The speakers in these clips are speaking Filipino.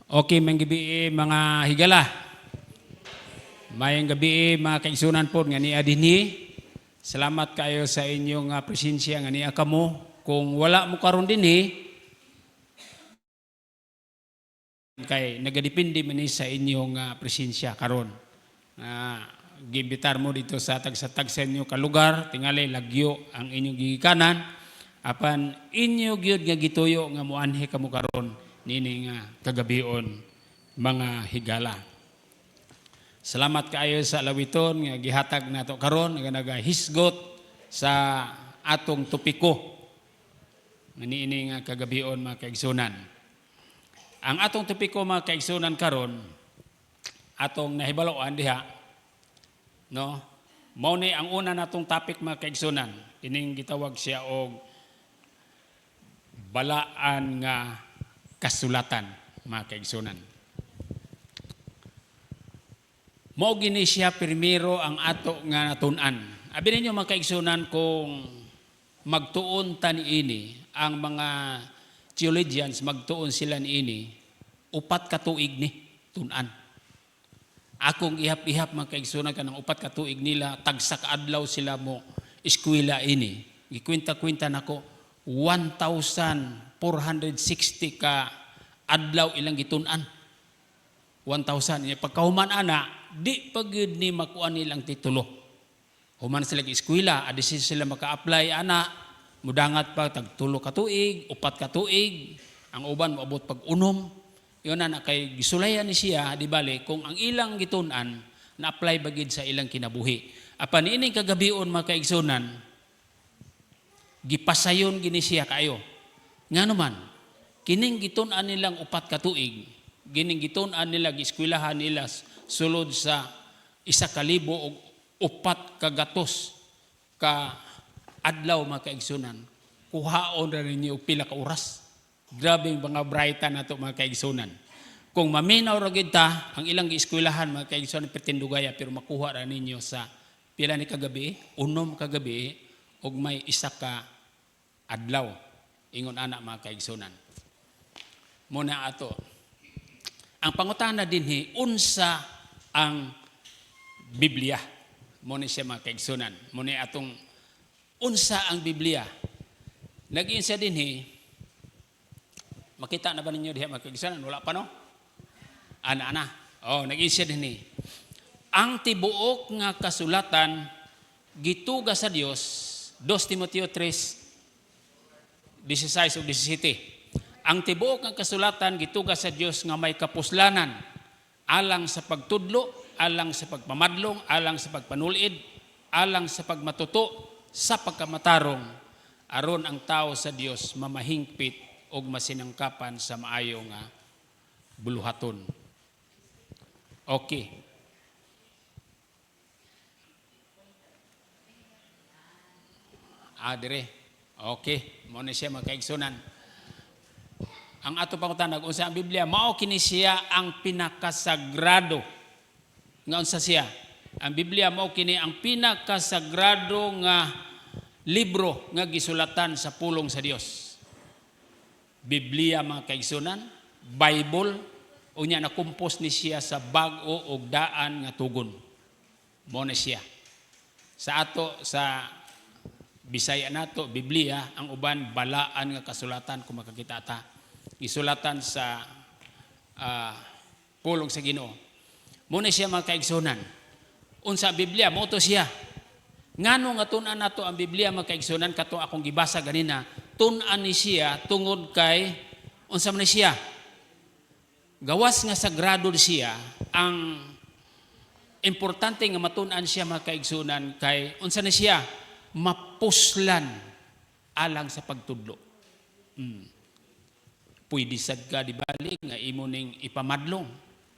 Okay, may gabi mga higala. Mayang gabi mga kaigsunan po nga niya dinhi. Salamat kayo sa inyong presensya nga niya kamo. Kung wala mo karon dinhi, kay nagadepende man ni sa inyong presensya karon. Gibitar mo dito sa tag sa inyo ka lugar, tingali lagyo ang inyong gigikanan. Apan inyo gyud nga gituyo nga muanhi kamo karon nini nga kagabion mga higala. Salamat kaayo sa lawiton nga gihatag nato karon nga nagahisgot sa atong topiko nga niini nga kagabion mga kaigsunan. Ang atong topiko mga kaigsunan karon atong nahibaloan diha, no? Mao ni ang una natong topic mga kaigsunan, ining gitawag siya og balaan nga kasulatan mga kaigsunan. Mao gini siya primero ang ato nga natun-an. Abi ninyo mga kaigsunan, kung magtuon ta niini, ang mga theologians magtuon sila niini, 4 ka tuig ni tun-an. Akong ihap-ihap mga kaigsunan kanang 4 ka tuig nila, tagsa ka adlaw sila mo eskwela ini. Gikwenta-kwenta nako 1,460 ka adlaw ilang gitun-an. 1,000. Pagkahuman ana, di pagid ni makuan nilang titulo. Human sila eskwela, adisi sila maka-apply ana, mudangat pa tag 3 ka tuig, 4 ka tuig, ang uban moabot pag unom. Yun na kay gisulayan ni siya, di bali, kung ang ilang gitun-an na-apply bagid sa ilang kinabuhi. Apan ining kagabion mga kaigsunan, gipasayon gini siya kayo. Nga naman, kining gitun-an nilang 4 ka tuig, gining gitun-an nila, giskwelahan nila sulod sa 1,000 o 4 kagatos ka adlaw mga kaigsunan, kuhaon na ninyo pila ka oras. Grabe mga brightan na ito mga kaigsunan. Kung maminaw ra gid ta, ang ilang giskwelahan mga kaigsunan pretendugaya, pero makuha ra ninyo sa pila ni kagabi, 6 kagabi, og may 1 ka adlaw. Ingon anak mga kaigsunan. Muna ato. Ang pangutana dinhi, unsa ang Biblia? Muna siya mga kaigsunan. Muna atong unsa ang Biblia. Nag-iinsa dinhi, makita na ba ninyo diha mga kaigsunan? Wala pa no? Ana. Nag-iinsa dinhi. Ang tibuok nga kasulatan gituga sa Dios, 2 Timoteo 3:16 o 17. Ang tibuok nga kasulatan gituga sa Dios nga may kapuslanan alang sa pagtudlo, alang sa pagpamadlong, alang sa pagpanulid, alang sa pagmatuto, sa pagkamatarong, aron ang tao sa Dios mamahingpit og masinangkapan sa maayo nga buluhaton. Okay. Dire. Okay, mo na siya mga kaigsunan. Ang ato pangutana, unsa ang Biblia, mao kini siya ang pinakasagrado. Nga unsa siya? Ang Biblia mao kini ang pinakasagrado nga libro nga gisulatan sa pulong sa Dios. Biblia mga kaigsunan, Bible, unya na kumpos ni siya sa bag-o og daan nga tugon. Mao na siya. Sa ato sa Bisaya nato, Biblia, ang uban balaan nga kasulatan kung makakita ta. Gisulatan sa pulong sa Ginoo. Muna siya mga kaigsunan. Unsa Biblia, mo to siya. Ngano nga tun-an nato ang Biblia mga kaigsunan, kato akong gibasa ganina, tun-an ni siya tungod kay unsa man ni siya. Gawas nga sagrado siya, ang importante nga matun-an siya mga kaigsunan kay unsa ni siya, mapuslan alang sa pagtudlo. Pwede sad ka di bali nga imo ning ipamadlong.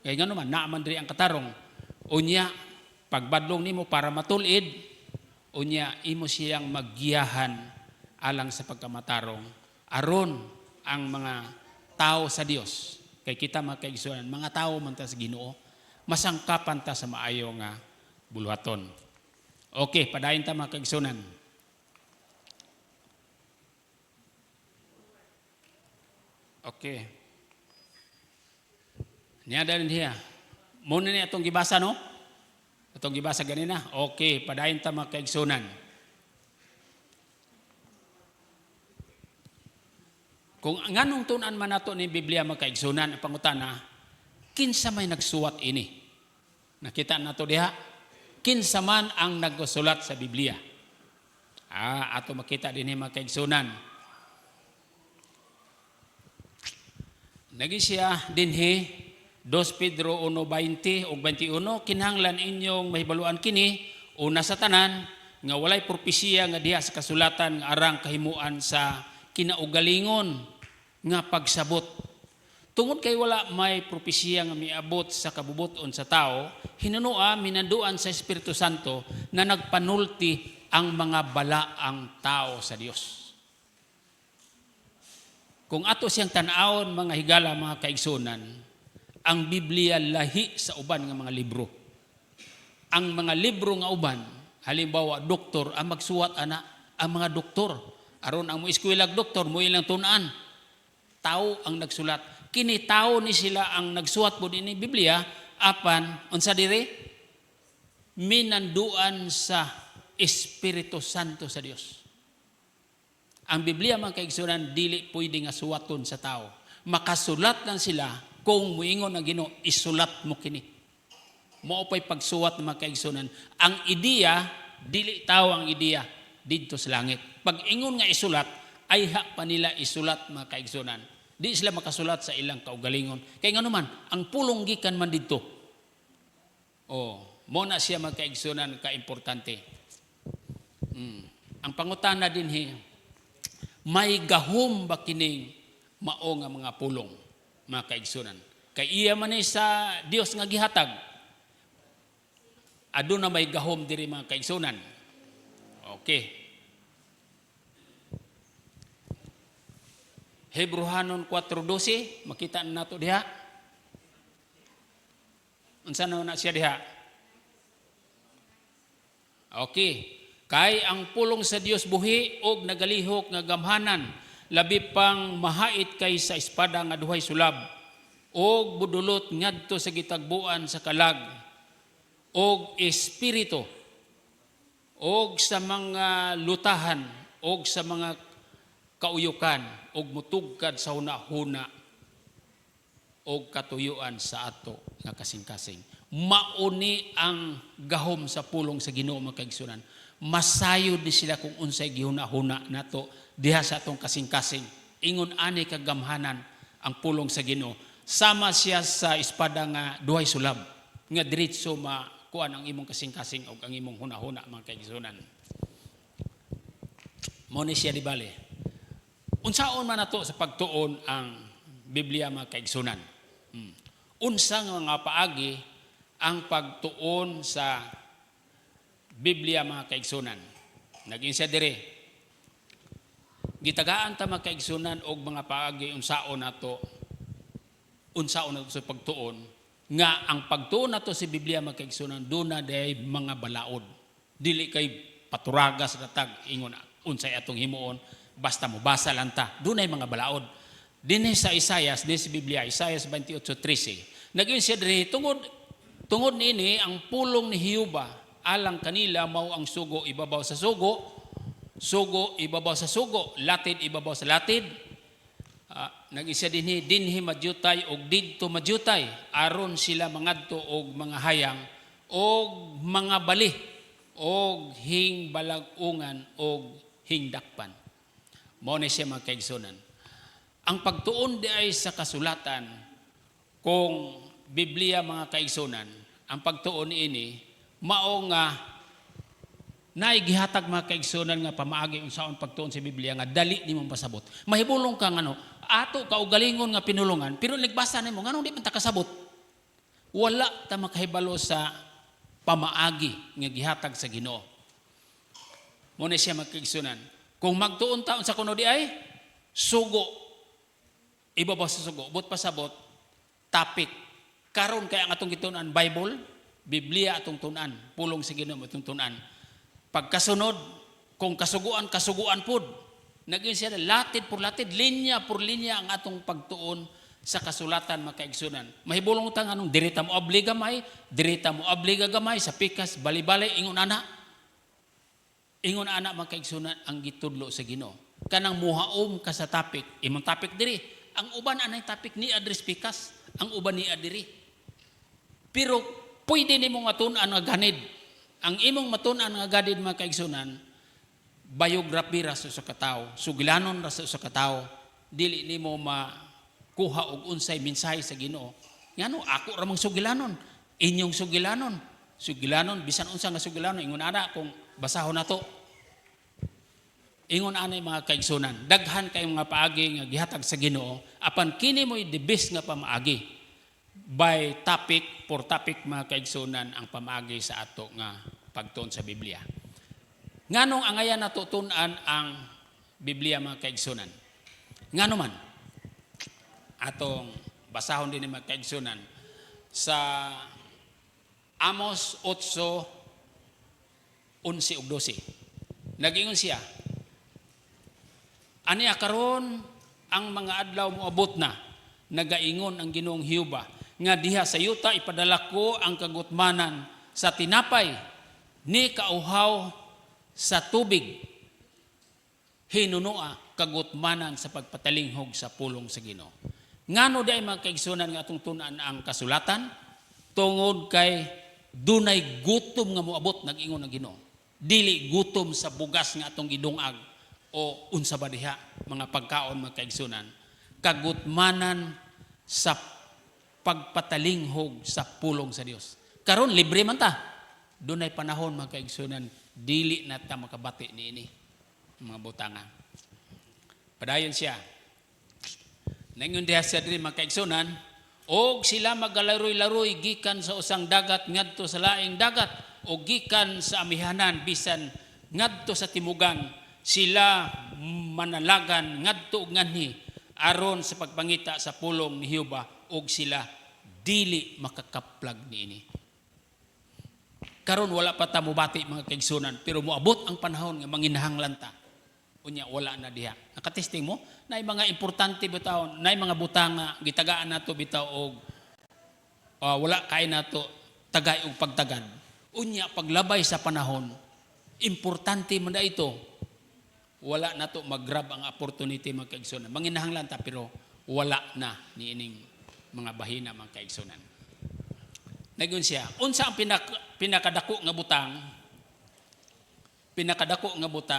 Kaya nga naman, naaman diri ang katarong. Unya, pagbadlong nimo para matulid, unya imo siyang maggiyahan alang sa pagkamatarong. Aron ang mga tao sa Dios, kay kita mga kaigsunan, mga tao man ta sa Ginoo, masangkapan ta sa maayo nga buluhaton. Okay, padayon ta mga kaigsunan. Okay. Niya din niya. Muna niya itong gibasa, no? Itong gibasa ganina. Okay, padayon ta mga kaigsunan. Kung nganong tunan man nato ni Biblia mga kaigsunan, ang pangutana, kinsa may nagsuwat ini? Nakita nato diha? Kinsa man ang nagsulat sa Biblia? Ato makita din mga kaigsunan. Nagi siya dinhi 2 Pedro 1:20 o 21, kinahanglan inyong mahibaluan kini una sa tanan nga walay propesiya nga diha sa kasulatan nga arang kahimuan sa kinaugalingon nga pagsabot. Tungod kay wala may propesiya nga miabot sa kabubuton sa tao, hinunua minanduan sa Espiritu Santo na nagpanulti ang mga balaang tao sa Dios. Kung ato siyang tan-awon mga higala mga kaigsunan, ang Biblia lahi sa uban nga mga libro. Ang mga libro nga uban, halimbawa doktor ang magsuwat ana, ang mga doktor aron ang mo eskwela doktor mo ilang tunan. Tao ang nagsulat. Kini tao ni sila ang nagsuwat po din ni Biblia apan unsa diri? Minanduan sa Espiritu Santo sa Dios. Ang Biblia mga kaigsunan dili pwede nga suwaton sa tao. Makasulat lang sila kung muingon ang Ginoo isulat mo kini. Mao pay pagsuwat ng mga kaigsunan. Ang ideya dili tao ang ideya didto sa langit. Pag ingon nga isulat ay pa nila isulat mga kaigsunan. Di sila makasulat sa ilang kaugalingon. Kaya nga naman, ang pulong gikan man dito. Mo na siya mga kaigsunan ka-importante. Ang pangutana din may gahom ba kining mao nga mga pulong mga kaigsunan? Kay iya man sa Dios nga gihatag. Aduna may gahom diri mga kaigsunan. Okay. Hebrehanon 4:12, makita nato diha. Unsa na siya diha? Okay. Kay ang pulong sa Dios buhi og nagalihok nga gamhanan, labi pang mahait kay sa espada nga duhay sulab, og budulot ngadto sa gitagbuan sa kalag, og espiritu, og sa mga lutahan, og sa mga kauyukan, og mutugkad sa hunahuna, og katuyuan sa ato nga kasing-kasing. Mauni ang gahom sa pulong sa Ginoo mga kaigsunan. Masayo di sila kung unsay gihuna-huna nato diha sa atong kasing-kasing. Ingon ani kagamhanan ang pulong sa Ginoo. Sama siya sa espada nga duhay sulab nga diretso makuan ang imong kasing-kasing o ang imong hunahuna mga kaigsunan. Mao ni siya di bale. Unsaon man nato sa pagtuon ang Biblia mga kaigsunan? Unsa nga mga paagi ang pagtuon sa Biblia mga kaigsunan? Naging siya dire. Gitagaan ta mga kaigsunan og mga paagi unsaon nato sa pagtuon nga ang pagtuon nato sa Biblia mga kaigsunan duna day mga balaod. Dili kay paturagas ratag ingon unsay atong himuon basta mo basa lang ta. Dunay mga balaod. Dinhi sa Isaias, dinhi sa Biblia, Isaias 28:13. Naging siya dire tungod niini ang pulong ni Jehova alang kanila mao ang sugo ibabaw sa sugo, sugo ibabaw sa sugo, latid ibabaw sa latid. Nag-isa dinhi madyutay og didto madyutay aron sila mangadto og mga hayang og mga bali og hingbalag-ungan og hingdakpan. Mao ni siya mga kaigsunan. Ang pagtuon di ay sa kasulatan kung Biblia mga kaigsunan, ang pagtuon ini mao nga naigihatag mga kaigsunan nga pamaagi unsaon pagtuon sa Biblia nga dali nimong pasabot. Mahibulong ka ngano ato kaugalingon nga pinulungan pero nagbasa nimo nganong di man ta kasabot. Wala ta makahibalo sa pamaagi nga gihatag sa Ginoo. Mo ni siya mga kaigsunan. Kung magtuon taon sa kuno di ay sugo ibabaw sa sugo but pasabot topic karon kay ang atong gitunan Bible, Biblia atong tunan, pulong sa Ginoo atong tunan. Pagkasunod kung kasuguan pud naging siya latid por latid, linya por linya ang atong pagtuon sa kasulatan mga kaigsunan. Mahibulong ta anong dirita mo abli gamay, dirita mo abli gamay sa pikas bali-bali ingon ana. Ingon ana mga kaigsunan ang gitudlo sa Ginoo. Kanang muhaom ka sa topic, imong topic diri. Ang uban anay topic ni address pikas, ang uban ni adiri. Pero pwede nimo matun-an nga ganid. Ang imong matun-an nga ganid mga kaigsunan, biography ra sa katao, sugilanon ra sa katao, dili nimo makuha og unsay mensahe sa Ginoo. Ngano ako ra mang sugilanon, inyong sugilanon. Sugilanon bisan unsa nga sugilanon ingon ana kung basahon nato. Ingon anay mga kaigsunan, daghan kay mga paagi nga gihatag sa Ginoo, apan kini mo'y the best nga pamaagi. By topic, for topic mga kaigsunan ang pamaagi sa ato nga pagtuon sa Biblia. Nganong angayan natutunan ang Biblia mga kaigsunan? Ngano man, atong basahon din mga kaigsunan sa Amos 8:11 ug 12. Nag-ingon siya, aniya karon ang mga adlaw moabot na, nagaingon ang Ginoong Hiyuba, nga diha sa yuta ipadala ko ang kagutmanan sa tinapay ni kauhaw sa tubig, hinunua kagutmanan sa pagpatalinghog sa pulong sa Ginoo. Ngano day mga kaigsunan nga atong tun-an ang kasulatan? Tungod kay dunay gutom nga moabot, nag-ingon ang Ginoo. Dili gutom sa bugas nga atong gidungag o unsa ba diha mga pagkaon mga kaigsunan. Kagutmanan sa pagpatalinghog sa pulong sa Dios. Karon libre man ta. Dunay panahon mga kaigsunan, dili na ta makabati niini mga butanga. Padayon siya. Nangon diha sa diri mga kaigsunan, og sila magalaroy-laroy gikan sa usang dagat ngadto sa laing dagat o gikan sa amihanan bisan ngadto sa timugan, sila manalagan ngadto ug nganhi aron sa pagpangita sa pulong ni Hiyuba og sila dili makakaplag niini. Karon wala pa ta mobati mga kaigsunan, pero moabot ang panahon nga manginahanglan ta. Unya wala na diha. Nakatesting mo nay mga importante bitaw, nay mga butang nga gitagaan nato bitaw og wala kay nato tagay og pagtagad. Unya paglabay sa panahon, importante man da ito. Wala nato mag-grab ang opportunity mga kaigsunan. Manginahanglan ta pero wala na niining mga bahina mga kaigsunan. Nagun siya, unsa ang pinakadako nga butang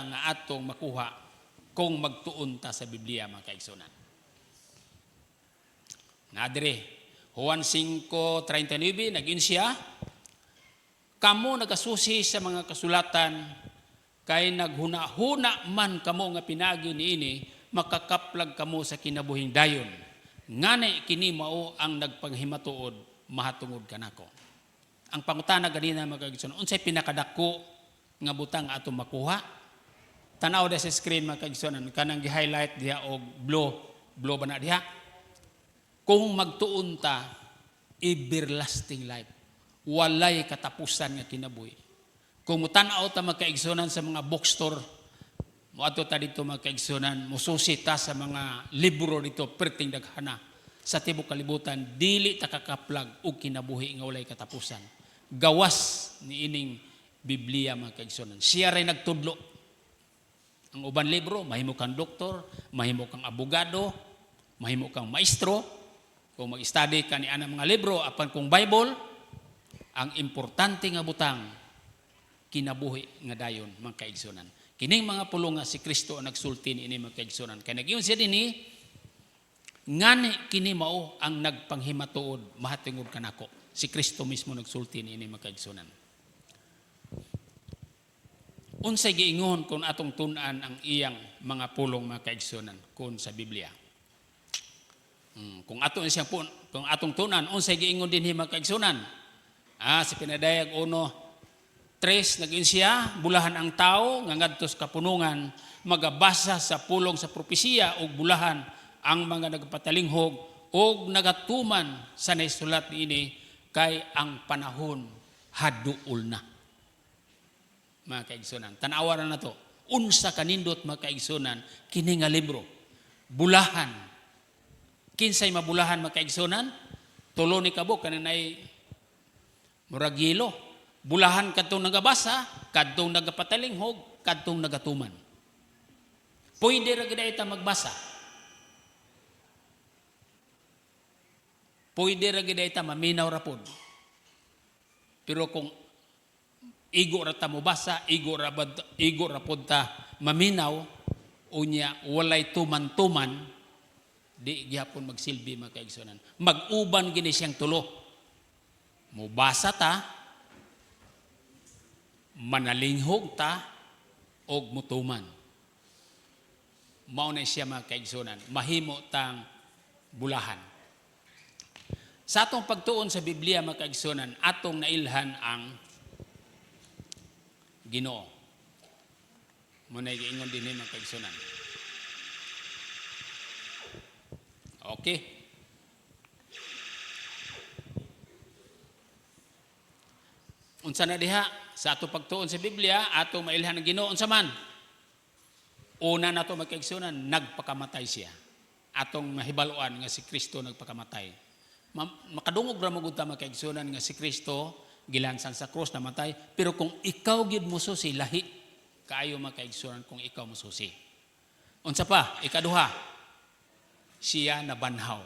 nga atong makuha kung magtuon ta sa Biblia mga kaigsunan. Nadire, Juan 5:39 nagin siya, kamo nagasusi sa mga kasulatan kay naghuna-huna man kamo nga pinaagi niini, makakaplag kamo sa kinabuhing dayon. Ngani kini mao ang nagpanghimatuod mahatungod kanako. Ang pangutana ganina mga kaigsunan, unsay pinakadako nga butang atong makuha? Tanaw da sa screen mga kaigsunan, kanang gi-highlight diha og blue ba na diha? Kung magtuon ta, everlasting life. Walay katapusan nga kinabuhi. Kung mutanaw ta mga kaigsunan sa mga bookstore, moadto ta dito mga kaigsunan, mususi ta sa mga libro dito perting daghana. Sa tibok kalibutan, dili ta kakaplag og kinabuhi nga walay katapusan. Gawas ni ining Biblia mga kaigsunan. Siya ray nagtudlo. Ang uban libro, mahimo kang doktor, mahimo kang abogado, mahimo kang maestro. Kung mag-study ka ni anang mga libro, apan kung Bible, ang importante nga butang, kinabuhi nga dayon mga kaigsunan. Kining mga pulong nga si Kristo ang nagsulti ni ini mga kaigsunan. Kaya nag-iyon siya dinhi, ngani kini mao ang nagpanghimatuod mahatungod kanako. Si Kristo mismo nagsulti ni ini mga kaigsunan. Unsay giingon kung atong tun-an ang iyang mga pulong mga kaigsunan kun sa Biblia. Kung atong tun-an unsay giingon dinhi mga kaigsunan. Si pinadayag 1:3 naging siya, bulahan ang tao nga ngadto sa kapunungan, magabasa sa pulong sa propesiya ug bulahan ang mga nagpatalinghog ug nagatuman sa naisulat niini kay ang panahon haduol na. Mga kaigsunan, tanawa na to. Unsa kanindot mga kaigsunan kini nga libro. Bulahan kinsay mabulahan makaigsunan, tulo ni kabuk kananay murag yelo. Bulahan kadtong nagabasa, kadtong nagapatalinghog, kadtong nagatuman. Pwede ra gid ita magbasa. Pwede ra gid ita maminaw ra pod. Pero kung igo ra ta mo basa, igo ra pod ta maminaw, unya walay tuman-tuman, di gyapon magsilbi makaigsunan. Mag-uban gini siyang tulo. Mubasa ta, manalinghog ta, og mutuman. Mao na siya makaigsunan. Mahimo tang bulahan. Sa atong pagtuon sa Biblia makaigsunan, atong nailhan ang Ginoo. Muna giingon din makaigsunan. Okay. Unsa na diha sa atong pagtuon sa Biblia, atong mailhan ang Ginoo unsa man? Una nato makaigsunan, nagpakamatay siya. Atong mahibaluan nga si Kristo nagpakamatay. Makadungog ra mo gud ta makaigsunan nga si Kristo gilansan sa krus namatay, pero kung ikaw gid mo susi, lahi kaayo makaigsunan kung ikaw mo susi. Unsa pa? Ikaduha, siya nabanhaw.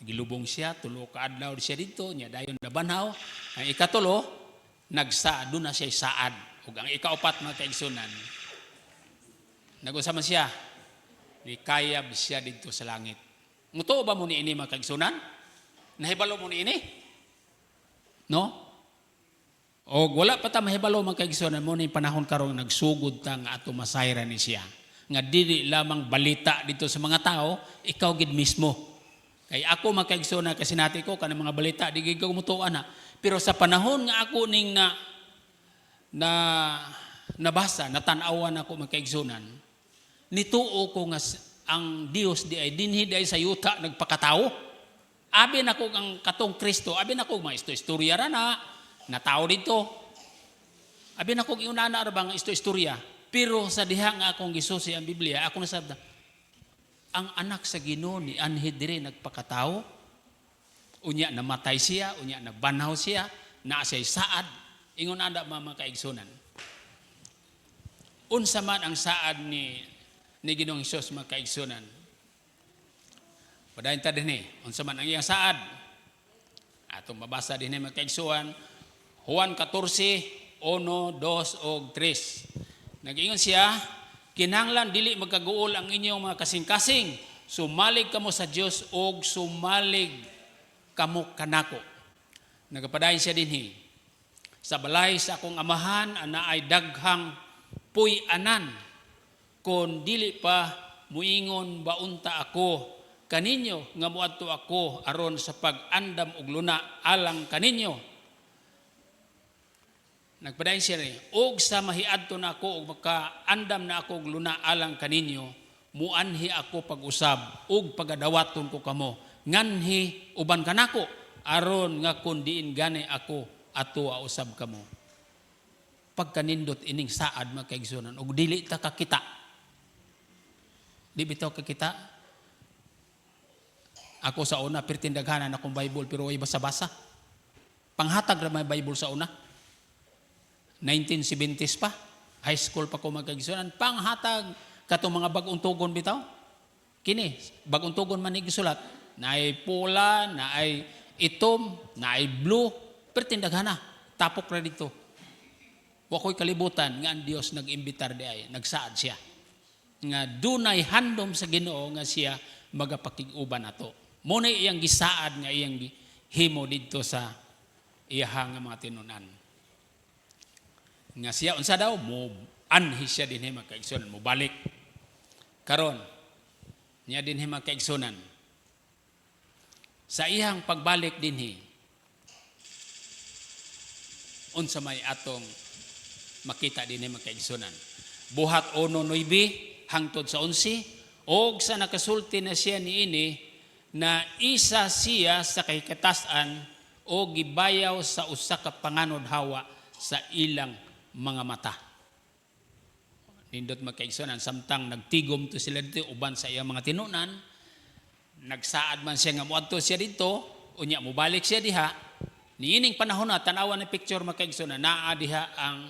Gilubong siya, tulo ka adlaw siya dito, nya dayon nabanhaw. Ang ikatulo, nagsaad na siya saad. Ug ang ikaupat makaigsunan, nag-usama siya, ni kayab siya dito sa langit. Mutuo ba mo ni ini makaigsunan? Nahibalo mo ni ini? No? O wala pa ta mahibalo makaigsunan mo ni panahon karon nagsugod ta nga ato masayra ni siya. Nga dili lamang balita dito sa mga tao, ikaw gid mismo. Kay ako makaigsunan kasi nati ko kanang mga balita di gid ko mutuan na. Pero sa panahon nga ako ning nabasa, natanawan ako makaigsunan, nituo ko nga ang Dios di ay dinhi di ay sa yuta nagpakatao. Abi na ko ang katong Kristo, abi na ko mga istorya ra na tao dito. Abi na ko iunana ra bang istorya. Pero sa diha nga akong gisusi ang Biblia, ako nasabda, ang anak sa Ginoo ni anhi diri nagpakatao. Unya namatay siya, unya nabanhaw siya, naa siya saad. Ingon anda mga kaigsunan. Unsa man ang saad ni Ginoong Hesus mga kaigsunan. Padayon ta dinhi, unsa man ang iyang saad. Atong mabasa dinhi mga kaigsuhan, Juan 14, 1, 2 og 3. Nag-ingon siya, kinahanglan dili magkaguol ang inyong mga kasing-kasing, sumalig kamo sa Dios og sumalig kamo kanako. Nagapadayon siya dinhi. Sa balay sa akong amahan ana ay daghang puy-anan, kun dili pa muingon baunta ako kaninyo nga muadto ako aron sa pag-andam og luna alang kaninyo. Nagpadayon siya rin, og sa mahiadto na ako og makaandam na ako og luna alang kaninyo, muanhi ako pag-usab og pagadawaton ko kamo, nganhi uban kanako aron nga kun diin gani ako ato usab kamo. Pagkanindot ining saad makaigsunan og dili ta kakita. Di bitaw kakita. Ako sa una, pertindaghanan akong Bible, pero ay basa-basa. Panghatag na may Bible sa una. 1970s pa. High school pa ko magkagisunan. Panghatag, katong mga bagong tugon bitaw. Kini, bagong tugon man igisulat. Na ay pula, na ay itom, na ay blue. Pertindaghana. Tapok na dito. Wako'y kalibutan nga ang Diyos nag-imbitar di ay. Nagsaad siya. Nga dunay handom sa Ginoo nga siya magapakig-uban ato. Muna iyang gisaad nga iyang himo dito sa iyahang mga tinunan. Nga siya, unsa daw, mo anhi siya din hima kaigsunan, mo balik. Karon, niya din hima kaigsunan. Sa iyang pagbalik din unsa may atong makita din hima kaigsunan. Buhat 1:9 hangtod sa 11, og sa nakasulti na siya niini, na isa siya sa kahikatasan o gibayaw sa usa ka panganod hawa sa ilang mga mata. Nindot makaigsunan samtang nagtigom to sila dito uban sa iyang mga tinunan, nagsaad man siya nga moadto siya dito, unya mo balik siya diha. Niining panahon na tanawan ni picture makaigsoon na naa diha ang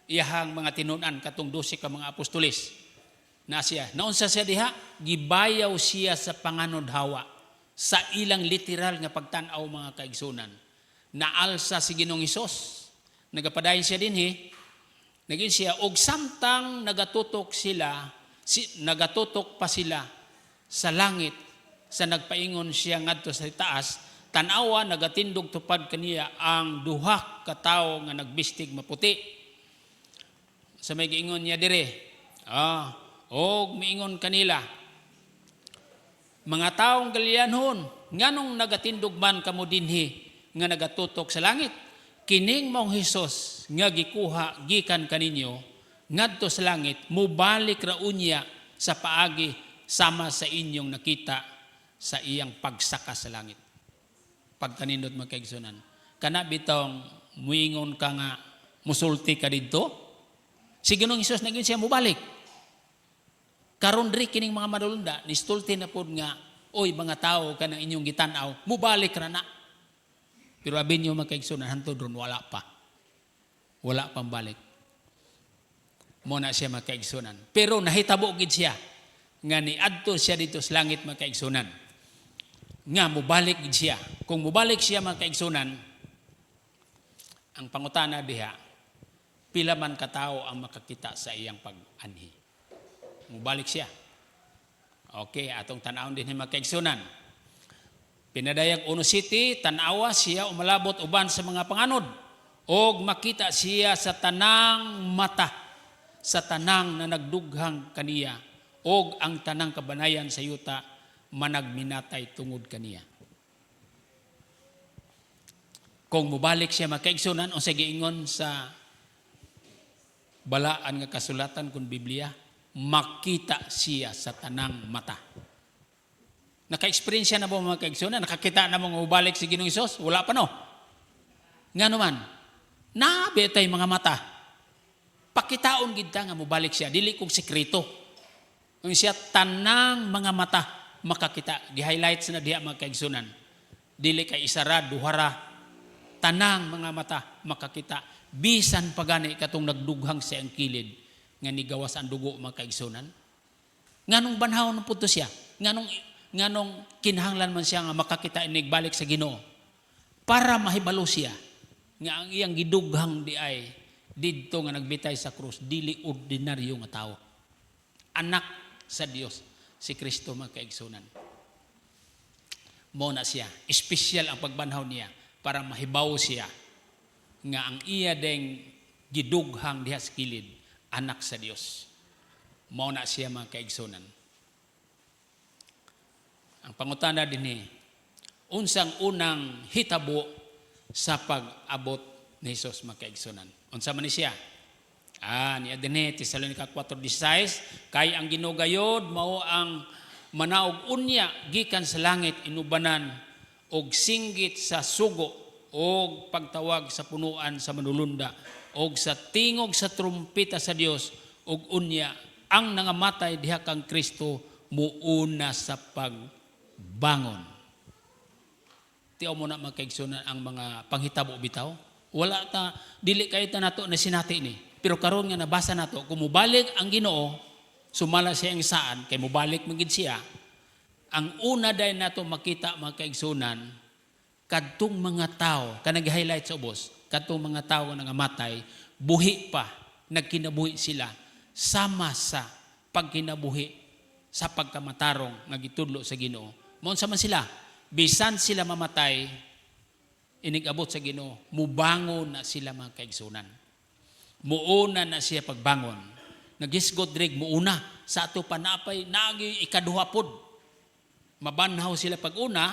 iyahang mga tinunan katong 12 ka mga apostoles. Na siya, naunsa siya diha, gibayaw siya sa panganodhawa sa ilang literal nga pagtan-aw mga kaigsunan. Naalsa si Ginoong Hesus, nagapadayon siya dinhi, naging siya og samtang nagatutok pa sila sa langit sa nagpaingon siya ngadto sa taas, tan-awa nagatindog tupad kaniya ang duha ka tawo nga nagbistig maputi. Sa may giingon niya dire, og miingon kanila, mga taong galianhon, nganong nagatindog man kamo dinhi nga nagatutok sa langit? Kining maong Hesus nga gikuha gikan kaninyo ngadto sa langit, mubalik ra unya sa paagi sama sa inyong nakita sa iyang pagsaka sa langit. Pagkanindot magkaigsunan, kana bitong muingon ka nga musulti ka didto, si Ginoong Hesus naging siya mubalik. Karon diri kining mga madulunda nistulti na pod nga, oy mga tao kanang inyong gitan-aw, mubalik ra na. Pero abin niyo magkaigsunan hantod ron wala pa. Wala pang balik. Mo na siya magkaigsunan. Pero nahitabo gid siya nga niadto siya dito sa langit magkaigsunan. Nga mubalik gid siya. Kung mubalik siya magkaigsunan, ang pangutana diha, pila man katao ang makakita sa iyang pag-anhi. Mubalik siya. Okay, atong tanawon din magkaigsunan. Pinadayag Uno City, tanawa siya umalabot uban sa mga panganod og makita siya sa tanang mata, sa tanang na nagdughang kaniya og ang tanang kabanayan sa yuta managminatay tungod kaniya. Kung mubalik siya magkaigsunan, o sa giingon sa balaan nga kasulatan kung Biblia, makita siya sa tanang mata. Naka-experience na po mga kaigsunan, nakakita na mga ubalik si Ginoong Hesus, wala pa no. Nga naman, nabi tayo mga mata. Pakitaon gid ta nga mubalik siya, dili kong sekreto. Kung siya tanang mga mata makakita, gi-highlights na diha mga kaigsunan. Dili kay isara, duhara, tanang mga mata makakita. Bisan pagani katong nagdughang sa ang kilid nga nigawas ang dugo mga kaigsunan. Nganong banhaw ng puto siya? Nganong kinahanglan man siya nga makakita inig balik sa Ginoo? Para mahibalo siya nga ang iyang gidughang di ay didto nga nagbitay sa krus, dili ordinaryo nga tao. Anak sa Dios, si Kristo mga kaigsunan. Mo na siya, espesyal ang pagbanhaw niya para mahibaw siya nga ang iya deng gidughang diha sa kilid, anak sa Dios. Mao na siya mga kaigsunan. Ang pangutana dinhi, unsang unang hitabo sa pag-abot ni Hesus mga kaigsunan? Unsa man ni siya? Niya dinhi Tesalonica 4:16, kay ang Ginoo gayod mao ang manaog unya gikan sa langit inubanan og singgit sa sugo og pagtawag sa punuan sa manulunda og sa tingog sa trumpeta sa Dios og unya ang nangamatay diha kang Kristo muuna sa pagbangon. Tiaw mo na magkaigsunan ang mga panghitabo bitaw. Wala ta, dili kayo ta nato na sinati ni. Pero karon nga nabasa nato, kung mubalik ang Ginoo, sumala siya ang saan, kay mubalik magid siya, ang una dahil nato makita magkaigsunan, kadtong mga tao, kanag-highlight sa ubos, kadtong mga tao nga nangamatay, buhi pa, nagkinabuhi sila, sama sa pagkinabuhi sa pagkamatarong nagitudlo sa Ginoo. Maunsa man sila, bisan sila mamatay, inigabot sa Ginoo, mubangon na sila mga kaigsunan. Muuna na siya pagbangon. Nagisgot drig muuna sa ato panapay nagi ikaduha pod. Mabanhaw sila pag-una,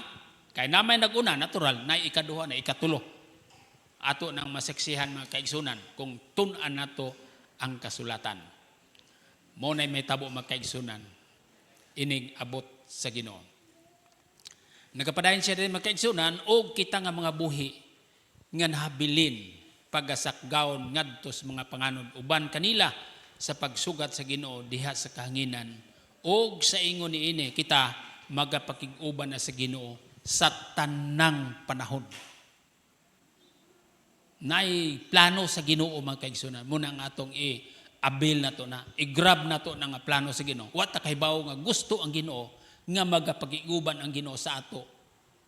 kay namay nag-una natural na ikaduha na ikatulo. Ato nang masaksihan mga kaigsunan kung tun-an nato ang kasulatan. Mo nay may tabo mga kaigsunan. Inig abot sa Ginoo. Nagapadayon siya din mga kaigsunan o kita nga mga buhi nga nahabilin pagasakgaon ngadto sa mga panganod uban kanila sa pagsugat sa Ginoo diha sa kahanginan og sa ingon niini kita magapakig-uban na sa Ginoo sa tanang panahon. Naay plano sa Ginoo mga kaigsunan. Muna ang atong i-avail na to na, i-grab na to na nga plano sa Ginoo. Wa ta kahibaw nga gusto ang Ginoo nga magapakig-uban ang Ginoo sa ato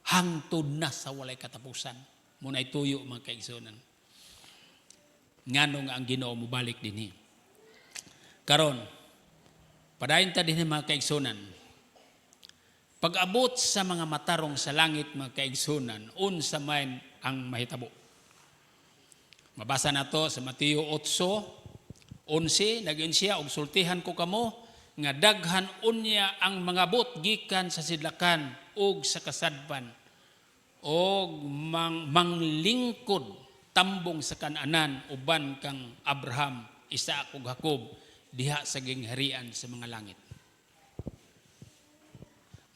hangtod na sa walay katapusan. Muna ituyo mga kaigsunan. Ngano nga ang Ginoo mobalik dinhi. Karon, padayon ta dinhi mga kaigsunan. Pag-abot sa mga matarong sa langit mga kaigsunan, unsa man ang mahitabo. Mabasa nato sa Mateo 8:11, naging siya og sultihan ko kamo nga daghan unya ang mga bot gikan sa sidlakan ug sa kasadpan og manglingkod tambong sa kananan uban kang Abraham, Isaac ug Jacob diha sa gingharian sa mga langit.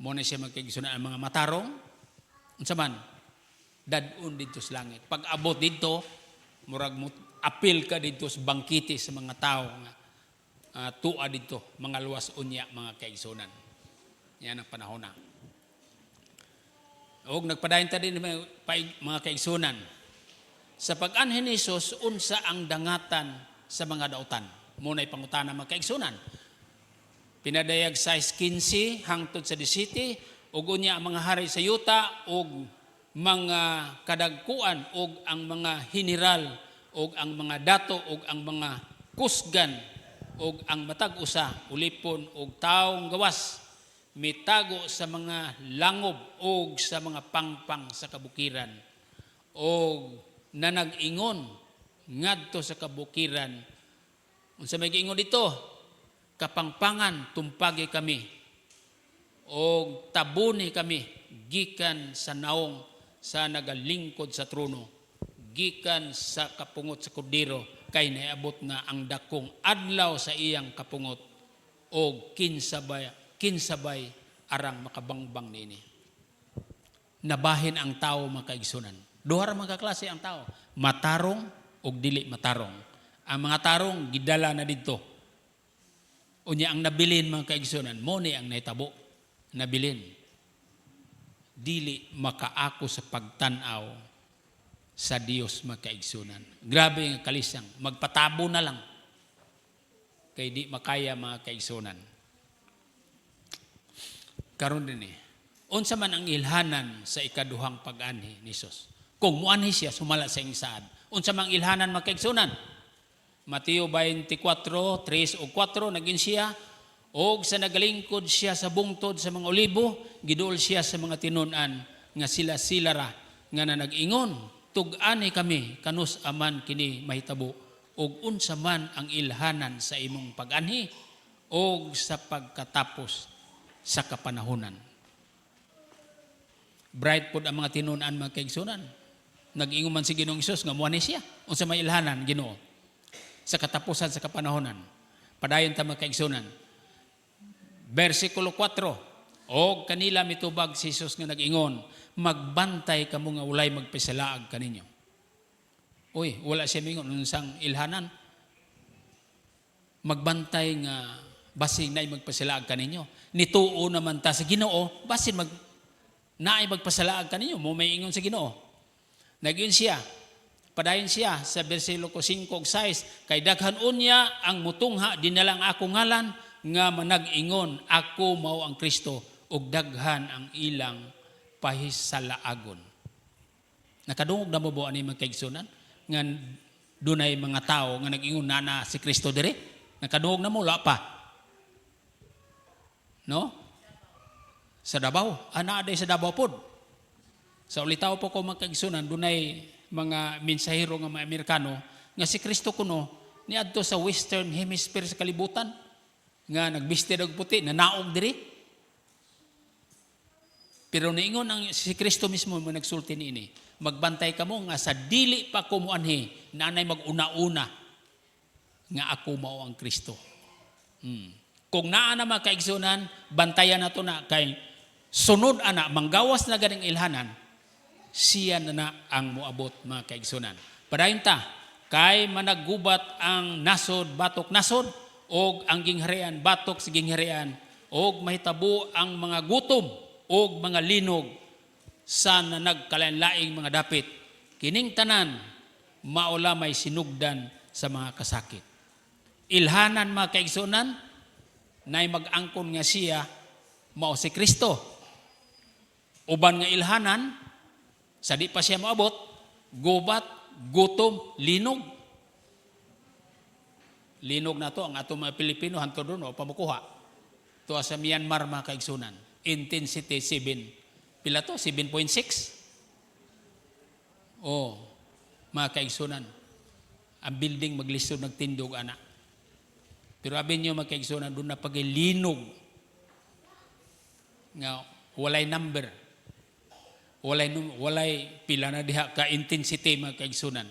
Mo na siya magkaigsunan ang mga matarong unsa man dadun dito sa langit. Pag abot dito murag mo apil ka dito sa bangkite sa mga tao nga tua dito mga luwas unya mga kaigsunan. Yan ang panahon na. Og nagpadayon ta din mga kaigsunan. Sa pag-anhin ni Jesus unsa ang dangatan sa mga dautan. Muna'y pangutana mga kaigsunan. Pinadayag sa 15 hangtod sa 17 ug unya ang mga hari sa yuta ug mga kadagkuan ug ang mga general ug ang mga dato ug ang mga kusgan ug ang matag usa ulipon ug taong gawas mitago sa mga langob ug sa mga pangpang sa kabukiran ug nanag-ingon ngadto sa kabukiran. Unsa may giingon dito? Kapangpangan tumpagi kami ug tabuni kami gikan sa naong sa nagalingkod sa trono, gikan sa kapungot sa kordero, kay naabot na ang dakong adlaw sa iyang kapungot o kinsabay arang makabangbang niini. Nabahin ang tao mga kaigsunan. Duha ra mga klase ang tao, matarong o dili matarong. Ang mga tarong gidala na dito. Unya ang nabilin mga kaigsunan, mo ni ang naitabo, nabilin. Dili makaako sa pagtanaw sa Dios mga kaigsunan. Grabe ang kalisang, magpatabo na lang. Kay di makaya mga kaigsunan. Karon din unsa man ang ilhanan sa ikaduhang pag-anhi ni Jesus. Kung muanhi siya, sumala sa iyang saad. Unsa man ang ilhanan mga kaigsunan. Mateo 24:3 o 4, naging siya og sa nagalingkod siya sa bungtod sa mga olibo, giduol siya sa mga tinunan nga sila ra nga nag-ingon, tug-ani kami kanus aman kini mahitabo og unsa man ang ilhanan sa imong pag-anhi og sa pagkatapos sa kapanahunan. Bright pod ang mga tinunan mga kaigsunan. Nag-ingon man si Ginoong Hesus nga muani siya. Unsa may ilhanan Ginoo sa katapusan sa kapanahunan. Padayon ta mga kaigsunan. Versikulo 4, og kanila mitubag si Jesus nga nag-ingon, magbantay kamo nga walay magpasalaag kaninyo. Uy, wala siya mingon unsang ilhanan. Magbantay nga basig naay magpasalaag kaninyo. Nituo naman ta sa Ginoo, basin naay magpasalaag kaninyo, mo may ingon sa Ginoo. Naging siya, padayon siya sa versikulo 5 ug 6, kay daghan unya ang mutungha dinala ang ako ngalan nga manag-ingon ako mao ang Kristo ug daghan ang ilang pahisalaagon. Nakadungog na mo ba ani mga kaigsunan nga dunay mga tao nga nag-ingon na si Kristo dire? Nakadungog na mo la pa. No? Sa Davao, ana day sa Davao pod. Sa ulitaw po ko mga kaigsunan dunay mga mensahero nga mga Amerikano nga si Kristo kuno niadto sa Western Hemisphere sa kalibutan nga nagbiste og puti nanaog diri. Pero niingon ang si Kristo mismo mo nagsulti niini, magbantay kamo nga sa dili pa ko moanhi nanay mag-una-una nga ako mao ang Kristo. Kung naa na mga kaigsunan, bantayan nato na kay sunod ana manggawas na ganing ilhanan, siya na ang moabot mga kaigsunan. Padayon ta kay managgubat ang nasod batok nasod og ang gingharian batok sa gingharian og mahitabo ang mga gutom og mga linog sa nagkalain-laing mga dapit. Kining tanan maula may sinugdan sa mga kasakit. Ilhanan mga kaigsunan, nay mag-angkon nga siya mao si Kristo. Uban nga ilhanan, sa di pa siya maabot, gubat, gutom, linog. Linog na to ang ato mga Pilipino, hanto doon o pamukuha. Ito sa Myanmar mga kaigsunan. Intensity 7. Pila to? 7.6? Oh, mga kaigsunan. Ang building maglisod nagtindog, anak. Pero abin nyo mga kaigsunan, doon na pag-linog. Nga, walay number. Walay pila na diha ka-intensity mga kaigsunan.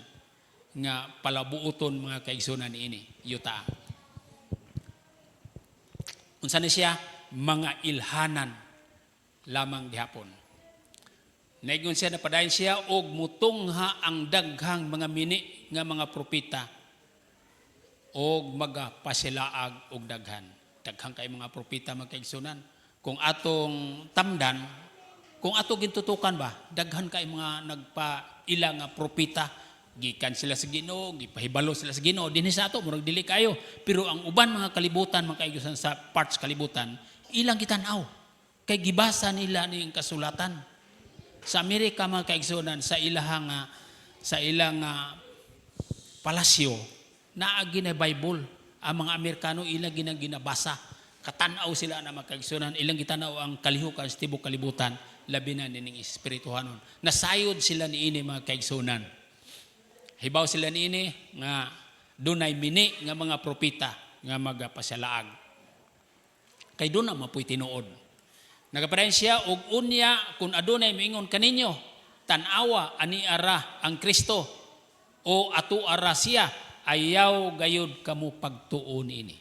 Nga palabuuton mga kaigsunan ini. Yuta. Unsa ni siya? Mga ilhanan lamang gihapon. Naigon siya, napadayon siya og mutungha ang daghang mga mini nga mga propeta og magapasilaag og daghan. Daghang kay mga propeta mga kaigsunan. Kung atong tamdan, kung ato gintutukan ba, daghan kay mga nagpaila nga propeta, gikan sila sa Ginoo, gipahibalo sila sa Ginoo, dinhi sa ato murag dili kayo. Pero ang uban mga kalibutan mga kaigsunan sa parts kalibutan, ilang gitan-aw. Kay gibasa nila ning kasulatan. Sa Amerika mga kaigsunan, sa ilang palasyo, naagi na Bible. Ang mga Amerikano ilang ginabasa. Katanaw sila na mga kaigsunan, ilang gitanaw ang kalihukan sa tibok kalibutan, labi na nining espirituhanon. Nasayod sila niini mga kaigsunan. Hibaw sila niini nga dunay mini nga mga propeta nga magapasalaag. Kay doon na mapuy tinuod. Nagapadayon siya og unya kung adunay moingon kaninyo, tan-awa ani ara ang Kristo o ato ara siya, ayaw gayud kamo pagtuon ini.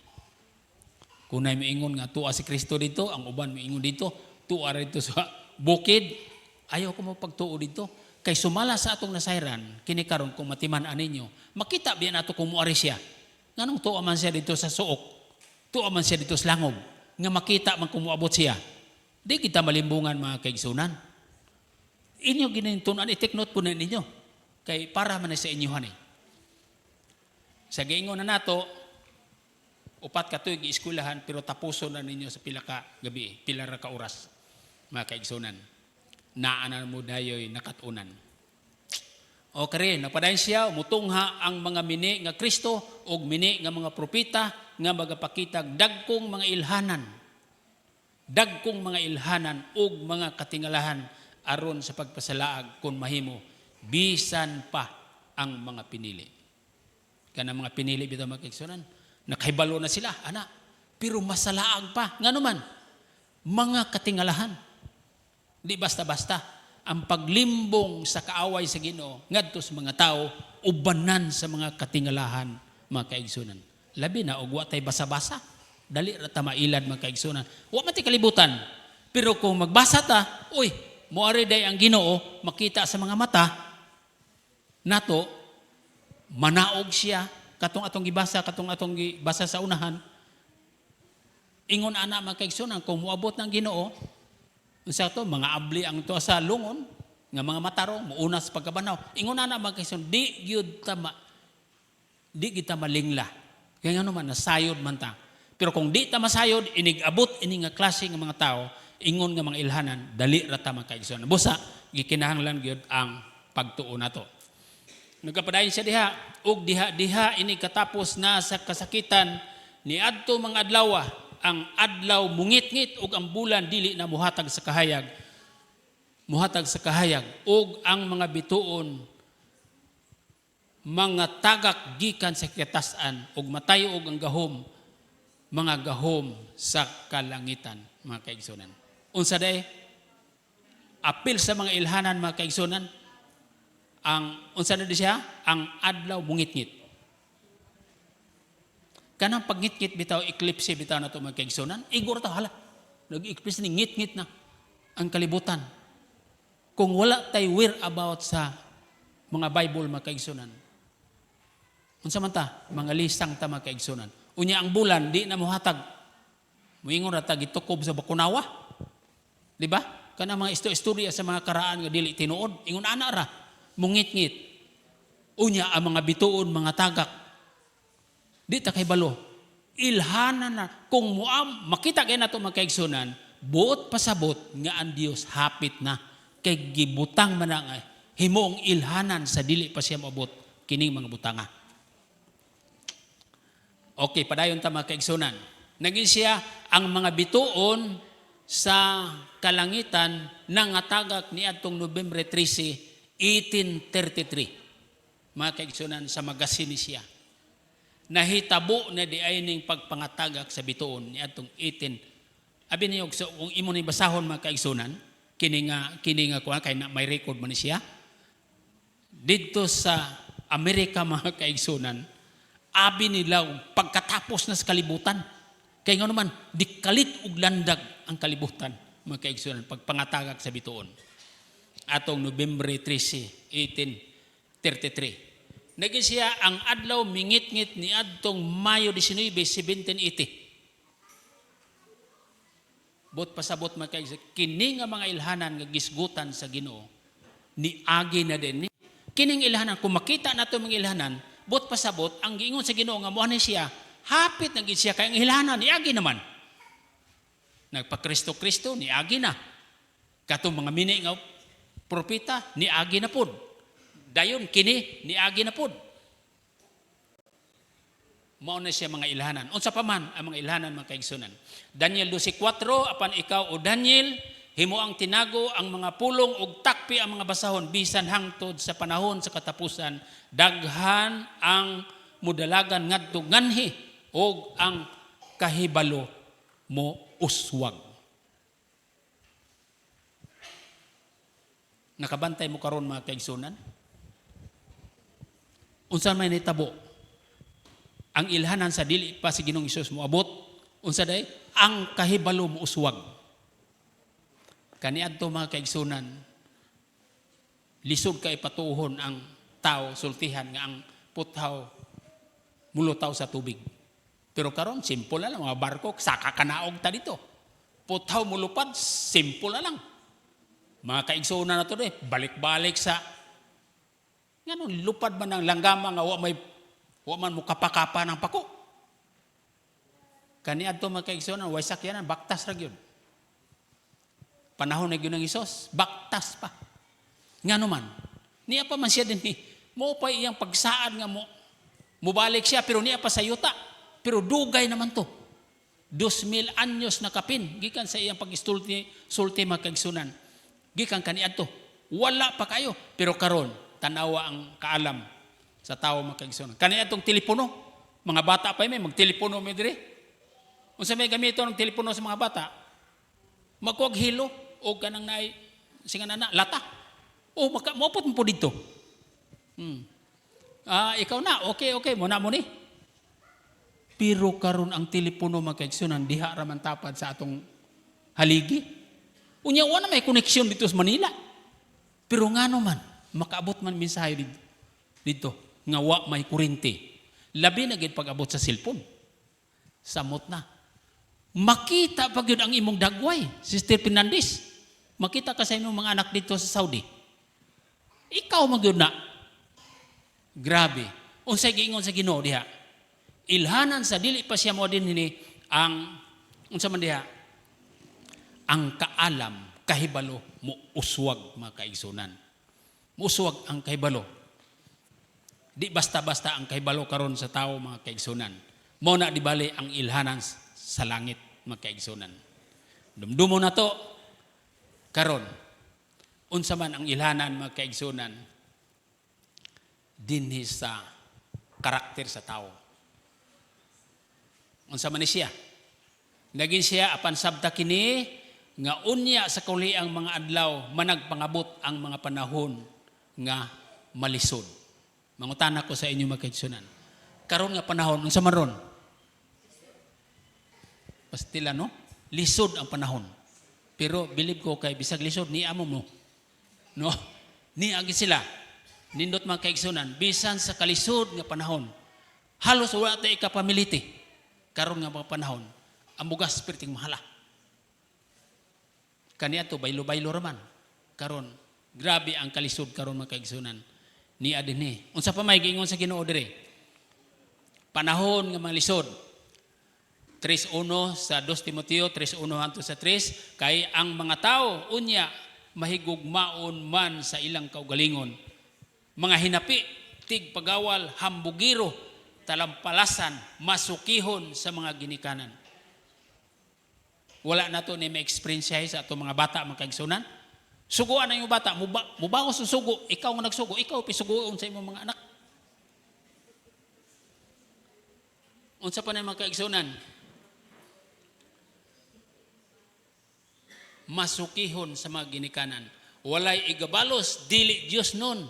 Kung nay moingon nga tuwa si Kristo dito, ang uban moingon dito, tuwa dito sa bukid, ayaw kamo pagtuo dito. Kay sumala sa atong nasayran, kini karon kung matiman-an ninyo, makita biyan ato kung muari siya. Nganong tuwa man siya dito sa suok, tuwa man siya dito sa langog, nga makita man kung muabot siya. Di kita malimbungan mga kaigsunan. Inyo ginintunan, i-take note po na ninyo. Kay para man sa inyohan eh. Sa giingon na nato, upat ka tuig iskulahan, pero tapuso na ninyo sa pila ka gabi, pila ra ka oras, mga kaigsunan. Naanan mo dayoy nakatunan. O kare, napadayon siya, mutungha ang mga mini nga Kristo, o mini nga mga propeta, nga magapakitag dagkong mga ilhanan. Dagkong mga ilhanan ug mga katingalahan aron sa pagpasalaag kung mahimo bisan pa ang mga pinili. Kana mga pinili bitaw mga kaigsunan, nakahibalo na sila, ana, pero masalaag pa. Ngano man, mga katingalahan. Di basta-basta ang paglimbong sa kaaway sa Ginoo ngadto sa mga tao ubanan sa mga katingalahan mga kaigsunan. Labi na og wa tay basa-basa. Dali ra ta mailad mga kaigsunan. Wa man ti kalibutan. Pero kung magbasa ta, uy, moari day ang Ginoo makita sa mga mata nato, manaog siya katong atong gibasa, katong atong gibasa sa unahan. Ingon ana mga kaigsunan, kung moabot ng Ginoo, unsa to mga abli ang to sa lungon nga mga matarong muunas pagkabanaw. Ingon ana mga kaigsunan, di kita malingla. Kaya nga naman nasayod man ta. Pero kung di ta masayod, inigabot ini nga klase nga mga tao, ingon nga mga ilhanan, dali ra ta mga kaigsunan. Busa, gikinahanglan gyud ang pagtuo nato. Nagapadayon siya diha, ug diha ini katapos na sa kasakitan ni adto mga adlaw, ang adlaw mungit-ngit ug ang bulan dili na muhatag sa kahayag. Muhatag sa kahayag ug ang mga bituon mga tagak gikan sa katasan ug matayo og ang gahom, mga gahom sa kalangitan mga kaigsunan. Unsa day? Apil sa mga ilhanan mga kaigsunan, ang unsa na di siya? Ang adlaw mungit-ngit. Kanang pagngit-ngit bitaw, eclipse bitaw na ito mga kaigsunan, igor ta hala. Nag-eclipse ni ngit-ngit na ang kalibutan. Kung wala tayo whereabout sa mga Bible mga kaigsunan, unsa man ta? Mga lisang ta mga kaigsunan. Unya ang bulan, di na muhatag. Moingon ra ta gitukob sa bakunawa. Di ba? Kana mga istorya sa mga karaan nga dili tinuod, ingon ana ra mungit-ngit. Unya ang mga bituon, mga tagak. Di ta kay balo. Ilhanan na kung muam makita kay nato magkaigsunan, buot pasabot nga ang Dios hapit na kay gibutang man ang himong ilhanan sa dili pa siya maabot kining mga butanga. Okay, padayon ta mga kaigsunan. Naging siya ang mga bituon sa kalangitan nangatagak ni atong Nobyembre 13, 1833. Mga kaigsunan sa magasin siya. Nahitabo na di ay ning pagpangatagak sa bituon ni atong 18. Abi niyo so, kung imo ni basahon mga kaigsunan, kini nga kuha kay na may record man siya. Dito sa Amerika mga kaigsunan, abi nila pagkatapos na sa kalibutan. Kaya nga naman, di kalit ug landag ang kalibutan, mga kaigsunan, pagpangatagak sa bituon. Atong Nobyembre 13, 1833. Naging siya ang adlaw mingit-ngit ni adtong Mayo 19, 1780. Bot pasabot mga kaigsunan, kini nga mga ilhanan nga gisgutan sa Ginoo, ni agi na din. Kining ilhanan, kung makita nato mga ilhanan, bot pasabot, ang giingon sa Ginoo nga mohan siya, hapit na gid siya kay ang ilhanan ni agi naman. Nagpa-Kristo-Kristo ni agi na. Katong mga mini nga propeta ni agi na pud. Dayon kini ni agi na pud. Mao na siya mga ilhanan. Unsa pa man ang mga ilhanan mga kaigsunan. Daniel 12:4 apan ikaw o Daniel himo ang tinago ang mga pulong ug takpi ang mga basahon bisan hangtod sa panahon sa katapusan daghan ang mudalagan ngadto nganhi og ang kahibalo mo uswag. Nakabantay mo karon mga kaigsunan? Unsa may nitabo? Ang ilhanan sa dili pa si Ginoong Hesus moabot, unsa day? Ang kahibalo mo uswag. Kaniadto mga kaigsunan, lisod kay patuhon ang tao sultihan nga ang puthaw mulutaw sa tubig. Pero karon simple na lang mga barko, saka kanaog ta dito. Puthaw mulupad, simple na lang. Mga kaigsunan na to balik-balik sa nganon lupad man ng langgama nga wa man mo kapakapa ng pako. Kaniadto mga kaigsunan, way sakyanan baktas ra gyud. Panahon na gyud ng Hesus, baktas pa. Ngano man, niya pa man siya din mo pa iyang pagsaad nga mo mubalik siya pero niya pa sa yuta. Pero dugay naman to. 2,000 anyos na kapin gikan sa iyang pag-sulti mga kaigsunan. Gikan kaniadto. Wala pa kayo pero karon tanawa ang kaalam sa tao mga kaigsunan. Kaniadtong telepono, mga bata pa may magtelepono mi diri. Unsa may gamito ng telepono sa mga bata? Magkuag hilo o kanang naay singanana lata. O maupot mo po dito. Ikaw na, okay, mo na mo ni. Pero karon ang telepono mga kaigsunan, diha ra man tapad sa atong haligi. Unya wala may koneksyon dito sa Manila. Pero ngano man, makaabot man mensahe dito nga wa may kuryente. Labi na gid pag-abot sa cellphone. Samot na. Makita pag yun ang imong dagway, Sister Fernandez. Makita ka sa inyong mga anak dito sa Saudi. Ikaw magyud na. Grabe. Unsay giingon sa Ginoo diha? Ilhanan sa dili pa siya mo din ang unsa man diha? Ang kaalam, kahibalo mo uswag mga kaigsunan. Muswag ang kahibalo. Di basta-basta ang kahibalo karon sa tao mga kaigsunan. Mao na di bali ang ilhanan sa langit mga kaigsunan. Dumdumo na to karon. Unsa man ang ilhanan mga kaigsunan dinhi sa karakter sa tao. Unsa man ni siya? Naging siya apan sabta kini nga unya sa kauliang mga adlaw managpangabot ang mga panahon nga malisod. Mangutana ko sa inyo mga kaigsunan. Karon nga panahon unsa man ron? Pastila no? Lisod ang panahon. Pero believe ko kay bisag lisod ni amo mo. No? Ni agi sila. Nindot mga kaigsunan bisan sa kalisod nga panahon. Halos wala tay ikapamiliti. Karon nga mga panahon, amugas perting mahala. Kaniya to baylo-baylo raman. Karon, grabe ang kalisod karon mga kaigsunan ni adinhi. Unsa pa may giingon sa Ginoo dire? Panahon nga mga lisod. 3:1 sa 2 Timoteo 3:1 hangtod sa 3, kay ang mga tao unya mahigugmaon man sa ilang kaugalingon. Mga hinapi, tig pagawal, hambugiro, talampalasan, masukihon sa mga ginikanan. Wala na to ni ma-experience sa ato mga bata mga kaigsunan. Suguan na yung bata, mubangos ng sugo, ikaw nga nagsugo, ikaw pisuguon sa imong mga anak. Unsa pa na mga kaigsunan? Masukihon sa mga ginikanan. Walay igabalos, dili Diyos nun.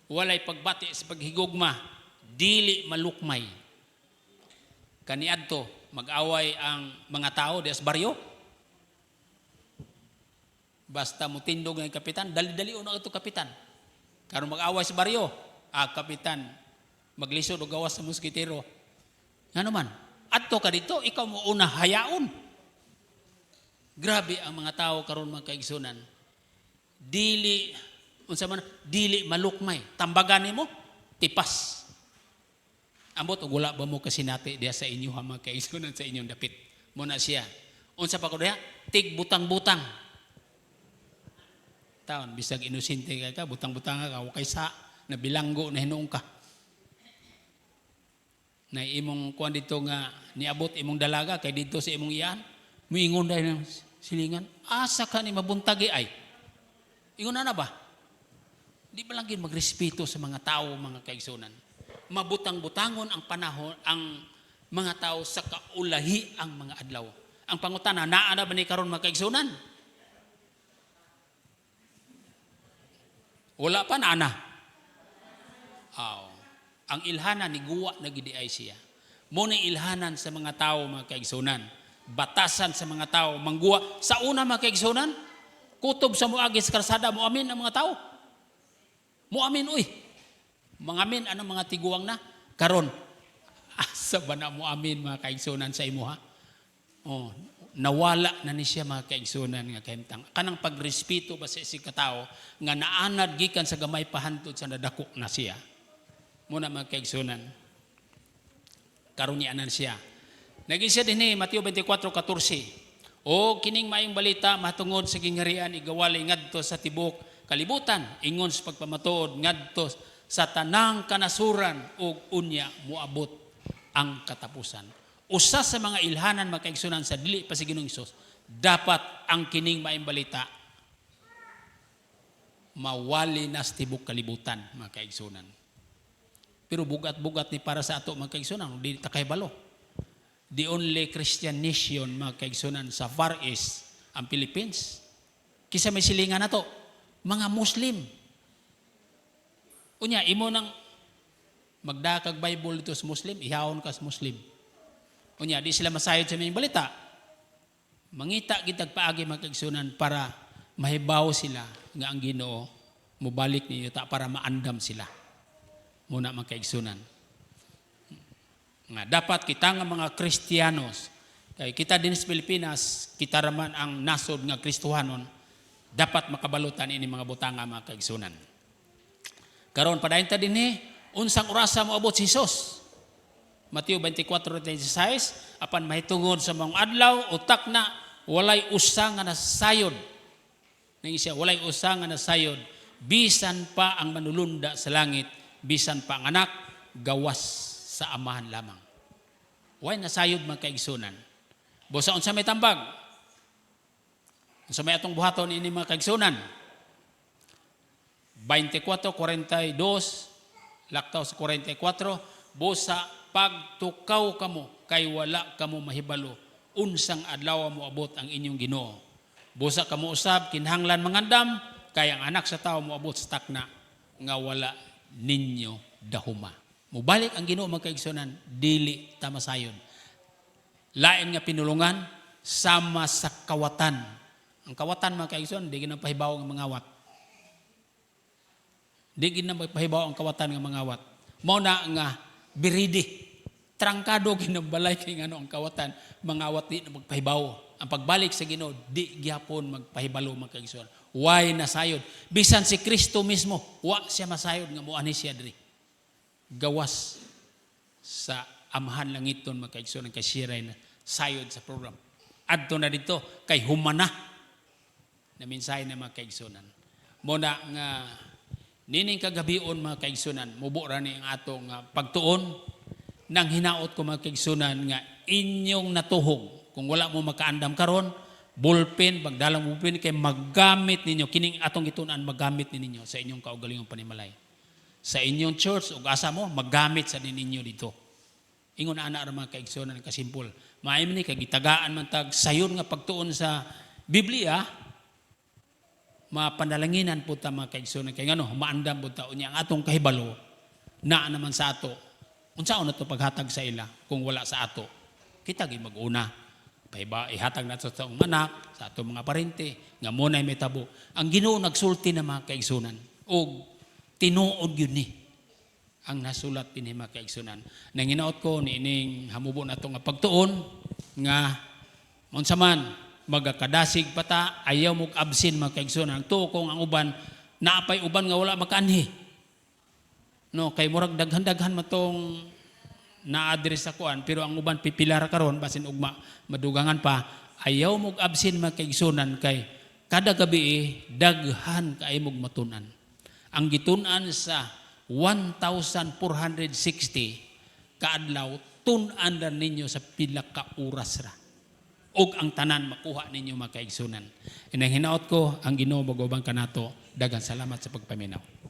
Walay pagbati sa paghigugma, dili malukmay. Kaniadto, mag-away ang mga tao di sa baryo. Basta mutindog ng kapitan, dali-dali na ito kapitan. Karon mag-away sa baryo, kapitan, maglisod o gawas sa muskitero. Nga naman, adto ka dito, ikaw mo una hayaon. Grabe ang mga tao karon mga kaigsunan. Dili, unsa man, dili malukmay. Tambagan nimo, tipas. Ambot og wala ba mo kasinati diya sa inyo ha mga kaigsunan sa inyong dapit. Mo na siya. Unsa pa ko diha? Tig butang-butang. Taon bisag inosente ka, butang-butang ka kay sa na bilanggo na hinuong ka. Na imong kuan dito nga niabot imong dalaga kay dito sa imong iyan, muingon dahil ng silingan, asa ka ni mabuntagi ay. Ingon na ba? Di ba lang gin magrespeto sa mga tao, mga kaigsunan? Mabutang-butangon ang panahon, ang mga tao sa kaulahi ang mga adlaw. Ang pangutana, naa na ba ni karon mga kaigsunan? Wala pa na ana. Ang ilhanan ni guwa na gidi ay siya. Muna ilhanan sa mga tao mga kaigsunan. Batasan sa mga tao. Mangguwa. Sa una mga kaigsunan, kutob sa muagis karsada, muamin ang mga tao. Muamin, uy. Mangamin, anong mga tiguang na? Karon. Asa ba na muamin mga kaigsunan sa imo ha? Nawala na ni siya mga kaigsunan nga kahimtang. Kanang pagrespeto ba sa isig katao nga naanad gikan sa gamay pahantod sa nadako na siya. Muna mga kaigsunan. Karon ni anan siya. Naging siya din Mateo 24:14. O kining maayong balita matungod sa gingharian igawali ngadto sa tibok kalibutan ingon sa pagpamatuod ngadto sa tanang kanasuran ug unya moabot ang katapusan. Usa sa mga ilhanan mga kaigsunan sa dili pa si Ginoong Hesus, dapat ang kining maayong balita mawali na sa tibok kalibutan mga kaigsunan. Pero bugat-bugat ni para sa ato mga kaigsunan, di ta kahibalo. The only Christian nation mga kaigsunan sa Far East ang Philippines. Kisa may silingan na to, mga Muslim. Unya, imo nang magdakag Bible dito sa Muslim, ihawon ka sa Muslim. Unya, di sila masayod sa mga balita. Mangita gitag paagi mga kaigsunan para mahibaw sila nga ang Ginoo mubalik niyo ta para maandam sila. Muna mga kaigsunan. Nga dapat kita nga mga Kristiyanos, kay kita din sa Pilipinas, kita raman ang nasod nga Kristohanon, dapat makabalutan ini mga butanga mga kaigsunan. Karon padayon ta dinhi, unsang orasa moabot si Hesus? Mateo 24:16, apan mahitungod sa mga adlaw utak na walay usa nga nasayod. Ning siya walay usa nga nasayod, bisan pa ang manulunda sa langit, bisan pa ang anak gawas sa amahan lamang. Way nasayod mga kaigsunan. Busa unsa may tambag? Unsa may atong buhaton ini mga kaigsunan? 24:42 laktaw sa 44, busa pagtukaw kamo kay wala kamo mahibalo unsang adlaw mo abot ang inyong Ginoo. Busa kamo usab kinahanglan mangandam kay ang anak sa tawo moabot sa takna nga wala ninyo dahuma. Mubalik ang Ginoo mga kaigsunan, dili ta masayon. Lain nga pinulungan sama sa kawatan. Ang kawatan mga kaigsunan, di ginapahibaw ang mangawat. Di ginapahibaw ang kawatan ng mangawat. Mao na nga biridi. trangkado ginabalay kay ngano ang kawatan, mangawat di na magpahibaw. Ang pagbalik sa Ginoo di gyapon magpahibalo mga kaigsunan. Why nasayod? Bisan si Kristo mismo, wa siya masayod nga muani siya diri. Gawas sa amahan langiton mga kaigsunan kay siray na sayod sa program. Adto na dito kay humana na mensahe na mga kaigsunan. Muna nga nining kagabion mga kaigsunan, mubo ra ni ang atong pagtuon nang hinaot ko mga kaigsunan nga inyong natuhog. Kung wala mo makaandam karon, ballpen, pagdalang ballpen kay maggamit ninyo kining atong gitunan magamit ninyo sa inyong kaugalingong panimalay. Sa inyong church ug asa mo maggamit sa ninyo dito. Ingon ana ra mga kaigsunan kasimpol. Maaymi ni kay gitagaan man tag sayon nga pagtuon sa Biblia, mapanalanginan po ta mga kaigsunan kay ngano maandam po ta unya ang atong kahibalo na naman sa ato. Unsaon na to paghatag sa ila kung wala sa ato? Kita gi mag-una. Pahiba ihatag nato sa atong anak, sa atong mga parente nga mo nay metabo. Ang Ginoo nagsulti na mga kaigsunan og tinuod gyud ni ang nasulat dinhi mga kaigsunan. Nang hinaot ko niining hamubo nato nga pagtuon nga unsa man magakadasig pata ayaw mo absin mga kaigsunan. Tuo kung ang uban naapay uban nga wala makaanhi. No, kay murag daghan-daghan matong na-address sa kuan pero ang uban pipilar karon basin ugma madugangan pa ayaw mo absin mga kaigsunan kay kada gabi daghan kay mo matunan. Ang gitun-an sa 1,460 kaadlaw tun-an ra ninyo sa pila ka oras ra. Og ang tanan makuha ninyo mga kaigsunan. Inang hinaot ko ang Ginoo magubang kanato. Daghang salamat sa pagpaminaw.